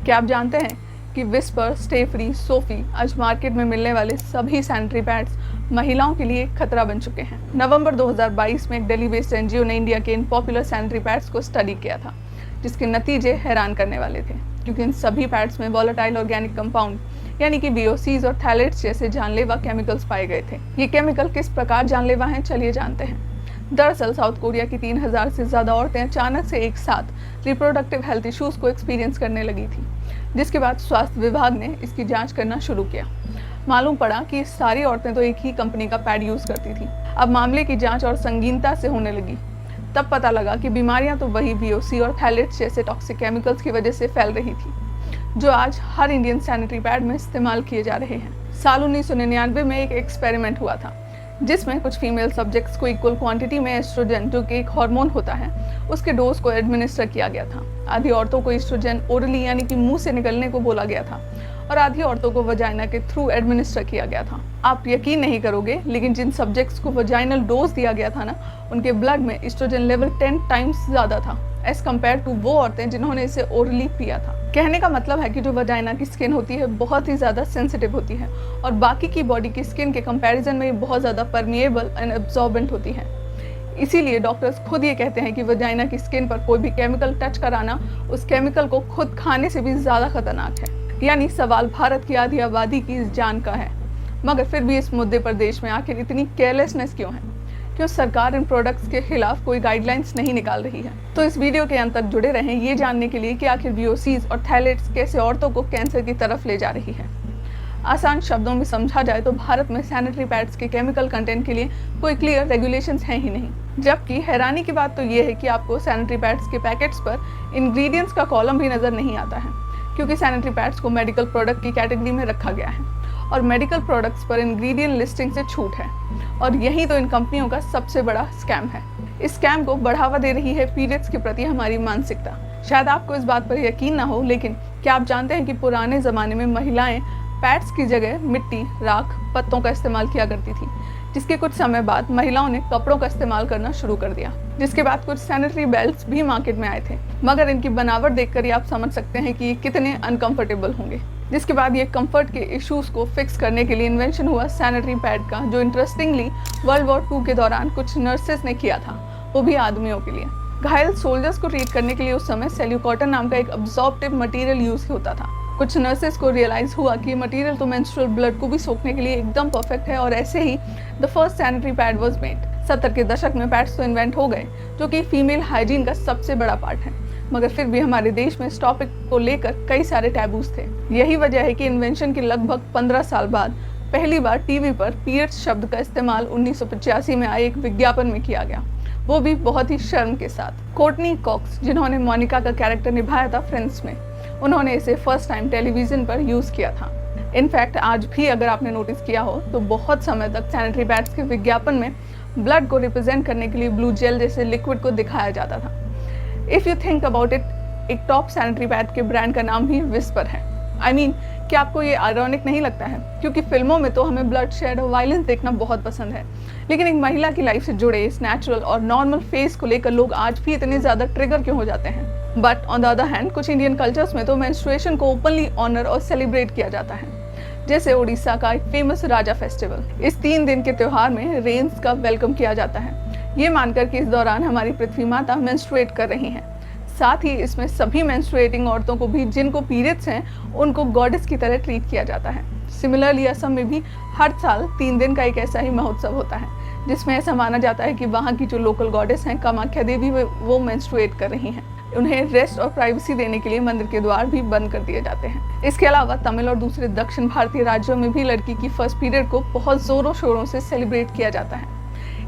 क्या आप जानते हैं कि विस्पर, स्टे फ्री, सोफी आज मार्केट में मिलने वाले सभी सैनिटरी पैड्स महिलाओं के लिए एक खतरा बन चुके हैं। नवंबर 2022 में एक दिल्ली बेस्ड एनजीओ ने इंडिया के इन पॉपुलर सैनिटरी पैड्स को स्टडी किया था, जिसके नतीजे हैरान करने वाले थे, क्योंकि इन सभी पैड्स में वॉलेटाइल ऑर्गेनिक कंपाउंड यानी कि VOCs और थैलेट्स जैसे जानलेवा केमिकल्स पाए गए थे। ये केमिकल किस प्रकार जानलेवा हैं, चलिए जानते हैं। दरअसल साउथ कोरिया की 3000 से ज़्यादा औरतें अचानक से एक साथ रिप्रोडक्टिव हेल्थ इश्यूज को एक्सपीरियंस करने लगी थी, जिसके बाद स्वास्थ्य विभाग ने इसकी जांच करना शुरू किया। मालूम पड़ा कि सारी औरतें तो एक ही कंपनी का पैड यूज़ करती थी। अब मामले की जांच और संगीनता से होने लगी। तब पता लगा कि बीमारियां तो वही VOC और थैलेट्स जैसे टॉक्सिक केमिकल्स की वजह से फैल रही थी, जो आज हर इंडियन सैनिटरी पैड में इस्तेमाल किए जा रहे हैं। साल 1999 में एक एक्सपेरिमेंट हुआ था, जिसमें कुछ फीमेल सब्जेक्ट्स को इक्वल क्वांटिटी में एस्ट्रोजन, जो कि एक हार्मोन होता है, उसके डोज को एडमिनिस्टर किया गया था। आधी औरतों को एस्ट्रोजन ओरली यानी कि मुंह से निकलने को बोला गया था और आधी औरतों को वजाइना के थ्रू एडमिनिस्टर किया गया था। आप यकीन नहीं करोगे, लेकिन जिन सब्जेक्ट्स को वजाइनल डोज दिया गया था ना, उनके ब्लड में एस्ट्रोजन लेवल 10 टाइम्स ज़्यादा था एज कम्पेयर टू वो औरतें जिन्होंने इसे ओरली पिया था। कहने का मतलब है कि जो वजाइना की स्किन होती है बहुत ही ज़्यादा सेंसिटिव होती है और बाकी की बॉडी की स्किन के कंपैरिजन में ये बहुत ज़्यादा परमिएबल एंड एब्जॉर्बेंट होती है। इसीलिए डॉक्टर्स खुद ये कहते हैं कि वजाइना की स्किन पर कोई भी केमिकल टच कराना उस केमिकल को खुद खाने से भी ज़्यादा खतरनाक है। यानी सवाल भारत की आधी आबादी की इस जान का है। मगर फिर भी इस मुद्दे पर देश में आखिर इतनी केयरलेसनेस क्यों है? क्यों सरकार इन प्रोडक्ट्स के खिलाफ कोई गाइडलाइंस नहीं निकाल रही है? तो इस वीडियो के अंत तक जुड़े रहें ये जानने के लिए कि आखिर VOCs और थैलेट्स कैसे औरतों को कैंसर की तरफ ले जा रही है। आसान शब्दों में समझा जाए तो भारत में सैनिटरी पैड्स के केमिकल कंटेंट के लिए कोई क्लियर रेगुलेशंस हैं ही नहीं। जबकि हैरानी की बात तो ये है कि आपको सैनिटरी पैड्स के पैकेट्स पर इंग्रेडिएंट्स का कॉलम भी नजर नहीं आता है, क्योंकि सैनिटरी पैड्स को मेडिकल प्रोडक्ट की कैटेगरी में रखा गया है और मेडिकल प्रोडक्ट्स पर इंग्रेडिएंट लिस्टिंग से छूट है। और यही तो इन कंपनियों का सबसे बड़ा स्कैम है। इस स्कैम को बढ़ावा दे रही है पीरियड्स के प्रति हमारी मानसिकता। शायद आपको इस बात पर यकीन ना हो, लेकिन क्या आप जानते हैं कि पुराने ज़माने में महिलाएं पैड्स की जगह मिट्टी, राख, पत्तों का इस्तेमाल किया करती थी, जिसके कुछ समय बाद महिलाओं ने कपड़ों का इस्तेमाल करना शुरू कर दिया। जिसके बाद कुछ सैनिटरी बेल्ट्स भी मार्केट में आए थे, मगर इनकी बनावट देखकर ही आप समझ सकते हैं कि ये कितने अनकंफर्टेबल होंगे। जिसके बाद ये कंफर्ट के इश्यूज को फिक्स करने के लिए इन्वेंशन हुआ सैनिटरी पैड का, जो इंटरेस्टिंगली वर्ल्ड वॉर 2 के दौरान कुछ नर्सेस ने किया था, वो भी आदमियों के लिए। घायल सोल्जर्स को ट्रीट करने के लिए उस समय सेल्यूकॉटन नाम का एक अब्जॉर्प्टिव मटेरियल यूज होता था। कुछ नर्सेस को रियलाइज हुआ कि मटेरियल तो मेंस्ट्रुअल ब्लड को भी सोखने के लिए एकदम परफेक्ट है, और ऐसे ही the first sanitary pad was made. 70 के दशक में पैड्स तो इन्वेंट हो गए, जो कि फीमेल हाइजीन का सबसे बड़ा पार्ट है, मगर फिर भी हमारे देश में इस टॉपिक को लेकर कई सारे टैबूज थे। यही वजह है कि इन्वेंशन के लगभग 15 साल बाद पहली बार टीवी पर पीरियड्स शब्द का इस्तेमाल 1985 में आए एक विज्ञापन में किया गया, वो भी बहुत ही शर्म के साथ। कोर्टनी कॉक्स, जिन्होंने मोनिका का कैरेक्टर निभाया था फ्रेंड्स में, उन्होंने इसे फर्स्ट टाइम टेलीविजन पर यूज़ किया था। इनफैक्ट आज भी अगर आपने नोटिस किया हो तो बहुत समय तक सैनिटरी पैड्स के विज्ञापन में ब्लड को रिप्रेजेंट करने के लिए ब्लू जेल जैसे लिक्विड को दिखाया जाता था। If you think about it, एक टॉप सैनिटरी पैड के ब्रांड का नाम भी विस्पर है। आई मीन, क्या आपको ये आयरॉनिक नहीं लगता है? क्योंकि फिल्मों में तो हमें ब्लड शेड और वायलेंस देखना बहुत पसंद है, लेकिन एक महिला की लाइफ से जुड़े इस नेचुरल और नॉर्मल फेस को लेकर लोग आज भी इतने ज़्यादा ट्रिगर क्यों हो जाते हैं? But on the other hand, कुछ इंडियन कल्चर्स में तो मेंस्ट्रुएशन को ओपनली ऑनर और सेलिब्रेट किया जाता है, जैसे उड़ीसा का एक फेमस राजा फेस्टिवल। इस 3 दिन के त्यौहार में रेन्स का वेलकम किया जाता है, ये मानकर कि इस दौरान हमारी पृथ्वी माता मेंस्ट्रुएट कर रही हैं। साथ ही इसमें सभी मेंस्ट्रुएटिंग औरतों को भी, जिनको पीरियड्स हैं, उनको गॉडेस की तरह ट्रीट किया जाता है। सिमिलरली असम में भी हर साल 3 दिन का एक ऐसा ही महोत्सव होता है, जिसमें ऐसा माना जाता है कि वहाँ की जो लोकल गॉडेस हैं कामाख्या देवी, वो मेंस्ट्रुएट कर रही हैं। उन्हें रेस्ट और प्राइवेसी देने के लिए मंदिर के द्वार भी बंद कर दिए जाते हैं। इसके अलावा तमिल और दूसरे दक्षिण भारतीय राज्यों में भी लड़की की फर्स्ट पीरियड को बहुत जोरों शोरों से सेलिब्रेट किया जाता है।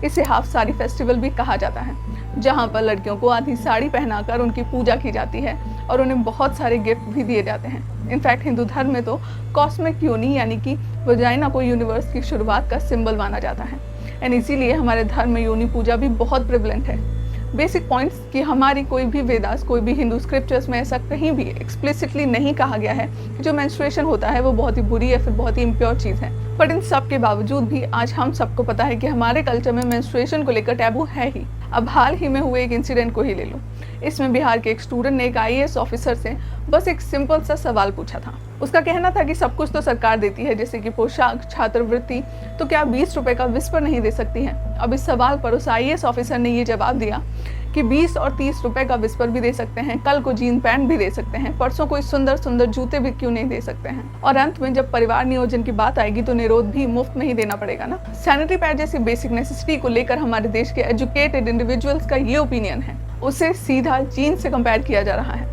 इसे हाफ साड़ी फेस्टिवल भी कहा जाता है, जहाँ पर लड़कियों को आधी साड़ी पहनाकर उनकी पूजा की जाती है और उन्हें बहुत सारे गिफ्ट भी दिए जाते हैं। इनफैक्ट हिंदू धर्म में तो कॉस्मिक योनि यानी कि वजाइना को यूनिवर्स की शुरुआत का सिंबल माना जाता है, एंड इसीलिए हमारे धर्म में योनि पूजा भी बहुत प्रिवलेंट है। बेसिक पॉइंट्स कि हमारी कोई भी वेदास, कोई भी हिंदू स्क्रिप्चर्स में ऐसा कहीं भी एक्सप्लिसिटली नहीं कहा गया है कि जो मेंस्ट्रुएशन होता है वो बहुत ही बुरी या फिर बहुत ही इम्प्योर चीज़ है। बट इन सब के बावजूद भी आज हम सबको पता है कि हमारे कल्चर में मेंस्ट्रुएशन को लेकर टैबू है ही। अब हाल ही में हुए एक इंसिडेंट को ही ले लो। इसमें बिहार के एक स्टूडेंट ने एक IAS ऑफिसर से बस एक सिंपल सा सवाल पूछा था। उसका कहना था कि सब कुछ तो सरकार देती है, जैसे कि पोशाक, छात्रवृत्ति, तो क्या 20 रुपए का विस्पर नहीं दे सकती है। अब इस सवाल पर उस IAS ऑफिसर ने ये जवाब दिया कि 20 और 30 रुपए का विस्पर भी दे सकते हैं, कल को जीन पैंट भी दे सकते हैं, परसों कोई सुंदर सुंदर जूते भी क्यों नहीं दे सकते हैं। और अंत में जब परिवार नियोजन की बात आएगी तो निरोध भी मुफ्त में ही देना पड़ेगा ना। सैनिटरी पैड जैसी बेसिक नेसेसिटी को लेकर हमारे देश के एजुकेटेड इंडिविजुअल्स का ये ओपिनियन है, उसे सीधा जीन से कंपेयर किया जा रहा है।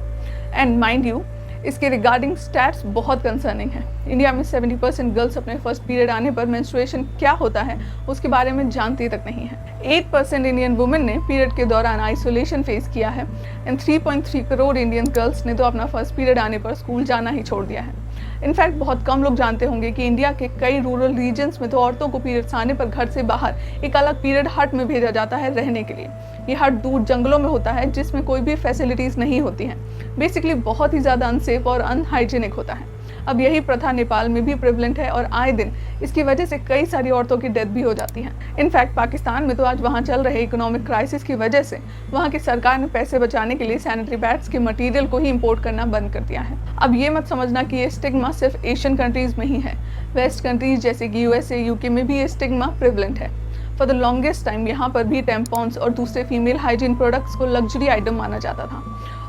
एंड माइंड यू, इसके रिगार्डिंग स्टैट्स बहुत कंसर्निंग है। इंडिया में 70% गर्ल्स अपने फर्स्ट पीरियड आने पर मेंस्ट्रुएशन क्या होता है उसके बारे में जानती तक नहीं है। 8% इंडियन वुमेन ने पीरियड के दौरान आइसोलेशन फेस किया है एंड 3.3 करोड़ इंडियन गर्ल्स ने तो अपना फर्स्ट पीरियड आने पर स्कूल जाना ही छोड़ दिया है। इनफैक्ट बहुत कम लोग जानते होंगे कि इंडिया के कई रूरल रीजन्स में तो औरतों को पीरियड्स आने पर घर से बाहर एक अलग पीरियड हट में भेजा जाता है रहने के लिए। ये हट दूर जंगलों में होता है जिसमें कोई भी फैसिलिटीज नहीं होती हैं। बेसिकली बहुत ही ज़्यादा अनसेफ और अनहाइजीनिक होता है। अब यही प्रथा नेपाल में भी प्रेवलेंट है और आए दिन इसकी वजह से कई सारी औरतों की डेथ भी हो जाती है। इनफैक्ट पाकिस्तान में तो आज वहाँ चल रहे इकोनॉमिक क्राइसिस की वजह से वहाँ की सरकार ने पैसे बचाने के लिए सैनिटरी पैड्स के मटेरियल को ही इंपोर्ट करना बंद कर दिया है। अब ये मत समझना कि ये स्टिग्मा सिर्फ एशियन कंट्रीज में ही है। वेस्ट कंट्रीज जैसे कि USA, UK में भी ये स्टिग्मा प्रेवलेंट है। फॉर द लॉन्गेस्ट टाइम यहाँ पर भी टेम्पॉन्स और दूसरे फीमेल हाइजीन प्रोडक्ट्स को लग्जरी आइटम माना जाता था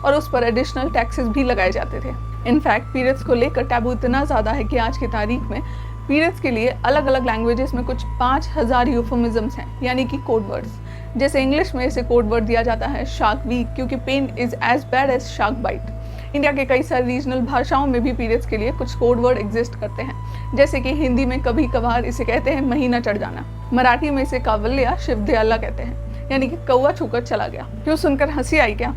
और उस पर एडिशनल टैक्सेस भी लगाए जाते थे। इनफैक्ट पीरियड्स को लेकर टैबू इतना ज़्यादा है कि आज की तारीख में पीरियड्स के लिए अलग अलग लैंग्वेजेस में कुछ 5000 यूफोमिज्म्स हैं, यानी कि कोड वर्ड्स। जैसे इंग्लिश में इसे कोड वर्ड दिया जाता है शार्क वीक, क्योंकि pain is as bad as shark bite. India के कई सारी रीजनल भाषाओं में भी पीरियड्स के लिए कुछ कोड वर्ड एग्जिस्ट करते हैं, जैसे कि हिंदी में कभी कभार इसे कहते हैं महीना चढ़ जाना, मराठी में इसे कावल्या शिवदयाला कहते हैं, यानी कि कौवा छूकर चला गया। क्यों सुनकर हंसी आई क्या?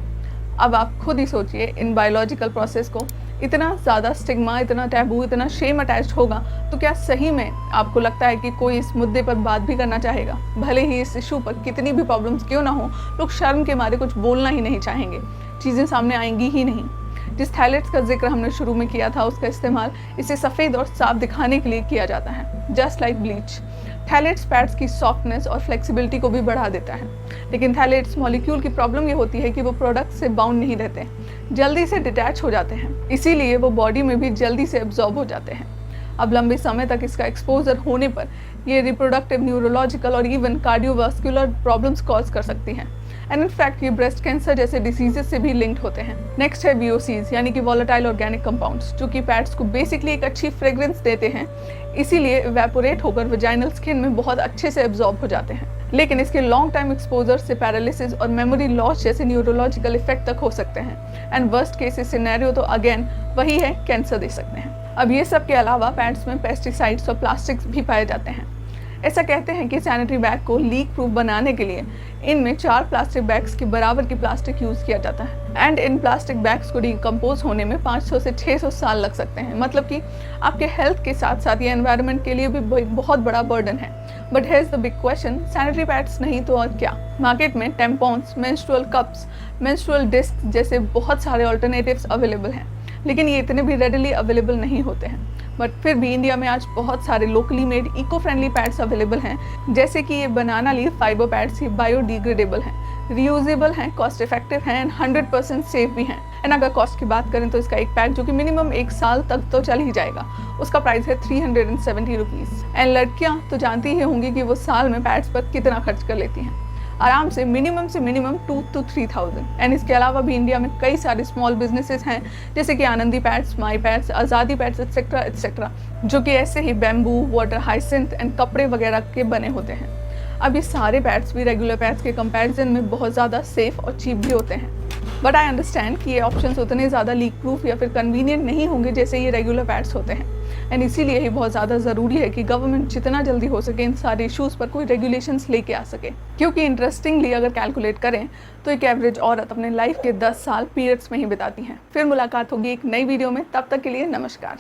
अब आप खुद ही सोचिए, इन बायोलॉजिकल प्रोसेस को इतना ज़्यादा स्टिग्मा, इतना टैबू, इतना शेम अटैच्ड होगा तो क्या सही में आपको लगता है कि कोई इस मुद्दे पर बात भी करना चाहेगा? भले ही इस इशू पर कितनी भी प्रॉब्लम्स क्यों ना हो, लोग शर्म के मारे कुछ बोलना ही नहीं चाहेंगे, चीज़ें सामने आएंगी ही नहीं। जिस थैलेट्स का जिक्र हमने शुरू में किया था उसका इस्तेमाल इसे सफ़ेद और साफ दिखाने के लिए किया जाता है, just like bleach. Phthalates pads की सॉफ्टनेस और फ्लेक्सिबिलिटी को भी बढ़ा देता है, लेकिन थैलेट्स मॉलिक्यूल की प्रॉब्लम ये होती है कि वो प्रोडक्ट से बाउंड नहीं रहते, जल्दी से डिटैच हो जाते हैं, इसीलिए वो बॉडी में भी जल्दी से एब्जॉर्ब हो जाते हैं। अब लंबे समय तक इसका एक्सपोजर होने पर ये रिप्रोडक्टिव, न्यूरोलॉजिकल और इवन कार्डियोवास्कुलर प्रॉब्लम्स कॉज कर सकती हैं एंड इनफैक्ट ये ब्रेस्ट कैंसर जैसे डिसीजेस से भी लिंक्ड होते हैं। नेक्स्ट है VOCs, यानी कि वॉलेटाइल ऑर्गेनिक कंपाउंड्स, जो कि पैड्स को बेसिकली एक अच्छी फ्रेग्रेंस देते हैं, इसीलिए इवेपोरेट होकर वजाइनल स्किन में बहुत अच्छे से एब्जॉर्ब हो जाते हैं। लेकिन इसके लॉन्ग टाइम एक्सपोजर से पैरालिसिस और मेमोरी लॉस जैसे न्यूरोलॉजिकल इफेक्ट तक हो सकते हैं एंड वर्स्ट केसेस सिनेरियो तो अगेन वही है, कैंसर दे सकते हैं। अब ये सब के अलावा पैड्स में पेस्टिसाइड्स और प्लास्टिक्स भी पाए जाते हैं। ऐसा कहते हैं कि सैनिटरी बैग को लीक प्रूफ बनाने के लिए इनमें 4 प्लास्टिक बैग्स के बराबर की प्लास्टिक यूज़ किया जाता है एंड इन प्लास्टिक बैग्स को डिकम्पोज होने में 500 से 600 साल लग सकते हैं। मतलब कि आपके हेल्थ के साथ साथ ये एनवायरनमेंट के लिए भी बहुत बड़ा बर्डन है। But here is the big question, sanitary pads नहीं तो और क्या? मार्केट में tampons, menstrual cups, menstrual disc जैसे बहुत सारे ऑल्टरनेटिव्स अवेलेबल हैं, लेकिन ये इतने भी रेडिली अवेलेबल नहीं होते हैं। बट फिर भी इंडिया में आज बहुत सारे locally made eco friendly pads available हैं, जैसे कि ये बनाना लीफ फाइबर पैड्स, ये बायोडिग्रेडेबल हैं, रियूजेबल हैं, कॉस्ट इफेक्टिव हैं एंड 100% सेफ भी हैं। एंड अगर कॉस्ट की बात करें तो इसका एक पैक जो कि मिनिमम 1 साल तक तो चल ही जाएगा, उसका प्राइस है 370 रुपीज़। एंड लड़कियाँ तो जानती ही होंगी कि वो साल में पैड्स पर कितना खर्च कर लेती हैं, आराम से मिनिमम 2 to 3,000। एंड इसके अलावा भी इंडिया में कई सारे स्मॉल बिजनेसेस हैं, जैसे कि आनंदी पैड्स, माई पैड्स, आज़ादी पैड्स एटसेट्रा एटसेट्रा, जो कि ऐसे ही बैम्बू, वाटर हाइसिंथ एंड कपड़े वगैरह के बने होते हैं। अब ये सारे पैड्स भी रेगुलर पैड्स के कंपैरिजन में बहुत ज़्यादा सेफ और चीप भी होते हैं। बट आई अंडरस्टैंड कि ये ऑप्शंस उतने ज़्यादा लीक प्रूफ या फिर कन्वीनियंट नहीं होंगे जैसे ये रेगुलर पैड्स होते हैं। एंड इसीलिए ही बहुत ज़्यादा ज़रूरी है कि गवर्नमेंट जितना जल्दी हो सके इन सारे इश्यूज़ पर कोई रेगुलेशंस लेके आ सके, क्योंकि इंटरेस्टिंगली अगर कैलकुलेट करें तो एक एवरेज औरत अपने लाइफ के 10 साल पीरियड्स में ही बिताती हैं। फिर मुलाकात होगी एक नई वीडियो में, तब तक के लिए नमस्कार।